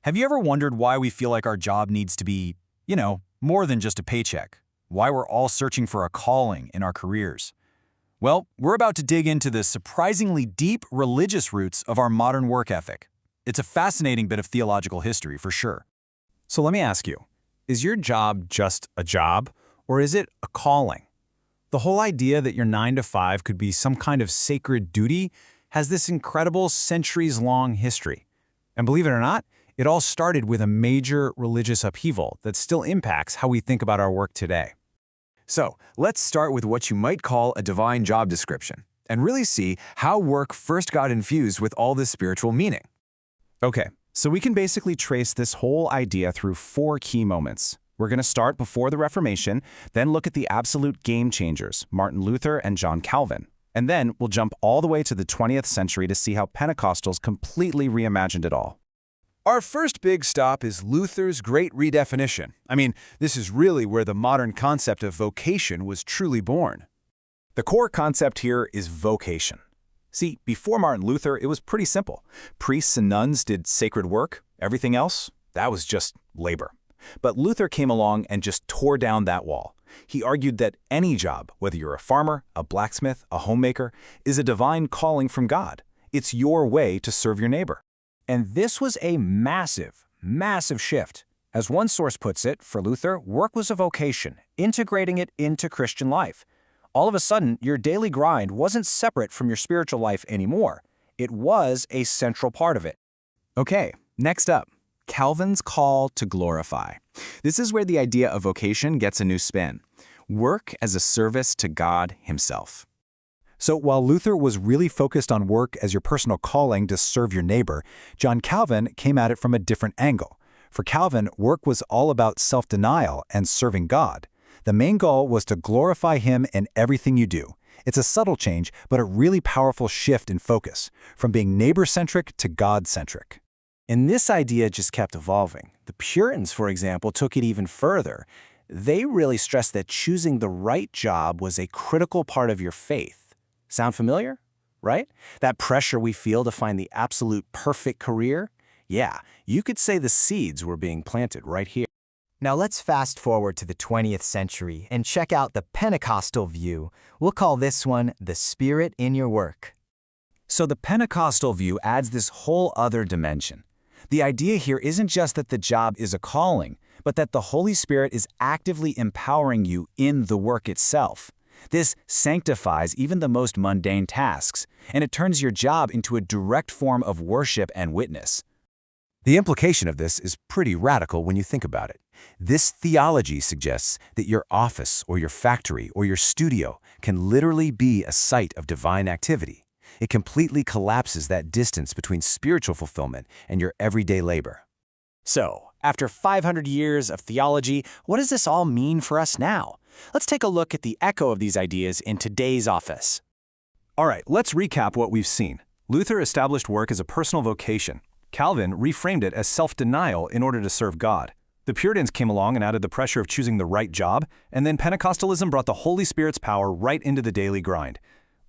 Have you ever wondered why we feel like our job needs to be, more than just a paycheck? Why we're all searching for a calling in our careers? Well, we're about to dig into the surprisingly deep religious roots of our modern work ethic. It's a fascinating bit of theological history for sure. So let me ask you, is your job just a job, or is it a calling? The whole idea that your 9 to 5 could be some kind of sacred duty has this incredible centuries-long history. And believe it or not, it all started with a major religious upheaval that still impacts how we think about our work today. So, let's start with what you might call a divine job description, and really see how work first got infused with all this spiritual meaning. Okay, so we can basically trace this whole idea through 4 key moments. We're going to start before the Reformation, then look at the absolute game changers, Martin Luther and John Calvin. And then we'll jump all the way to the 20th century to see how Pentecostals completely reimagined it all. Our first big stop is Luther's Great Redefinition. This is really where the modern concept of vocation was truly born. The core concept here is vocation. See, before Martin Luther, it was pretty simple. Priests and nuns did sacred work. Everything else, that was just labor. But Luther came along and just tore down that wall. He argued that any job, whether you're a farmer, a blacksmith, a homemaker, is a divine calling from God. It's your way to serve your neighbor. And this was a massive, massive shift. As one source puts it, for Luther, work was a vocation, integrating it into Christian life. All of a sudden, your daily grind wasn't separate from your spiritual life anymore. It was a central part of it. Okay, next up, Calvin's call to glorify. This is where the idea of vocation gets a new spin. Work as a service to God Himself. So while Luther was really focused on work as your personal calling to serve your neighbor, John Calvin came at it from a different angle. For Calvin, work was all about self-denial and serving God. The main goal was to glorify Him in everything you do. It's a subtle change, but a really powerful shift in focus, from being neighbor-centric to God-centric. And this idea just kept evolving. The Puritans, for example, took it even further. They really stressed that choosing the right job was a critical part of your faith. Sound familiar? Right? That pressure we feel to find the absolute perfect career? Yeah, you could say the seeds were being planted right here. Now let's fast forward to the 20th century and check out the Pentecostal view. We'll call this one the Spirit in your work. So the Pentecostal view adds this whole other dimension. The idea here isn't just that the job is a calling, but that the Holy Spirit is actively empowering you in the work itself. This sanctifies even the most mundane tasks, and it turns your job into a direct form of worship and witness. The implication of this is pretty radical when you think about it. This theology suggests that your office or your factory or your studio can literally be a site of divine activity. It completely collapses that distance between spiritual fulfillment and your everyday labor. So, after 500 years of theology, what does this all mean for us now? Let's take a look at the echo of these ideas in today's office. All right, let's recap what we've seen. Luther established work as a personal vocation. Calvin reframed it as self-denial in order to serve God. The Puritans came along and added the pressure of choosing the right job, and then Pentecostalism brought the Holy Spirit's power right into the daily grind.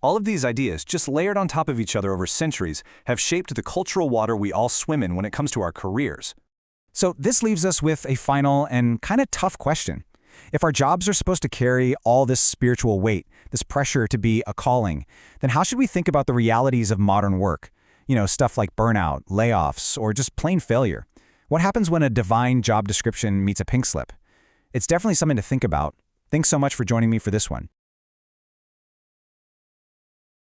All of these ideas, just layered on top of each other over centuries, have shaped the cultural water we all swim in when it comes to our careers. So this leaves us with a final and kind of tough question. If our jobs are supposed to carry all this spiritual weight, this pressure to be a calling, then how should we think about the realities of modern work? Stuff like burnout, layoffs, or just plain failure. What happens when a divine job description meets a pink slip? It's definitely something to think about. Thanks so much for joining me for this one.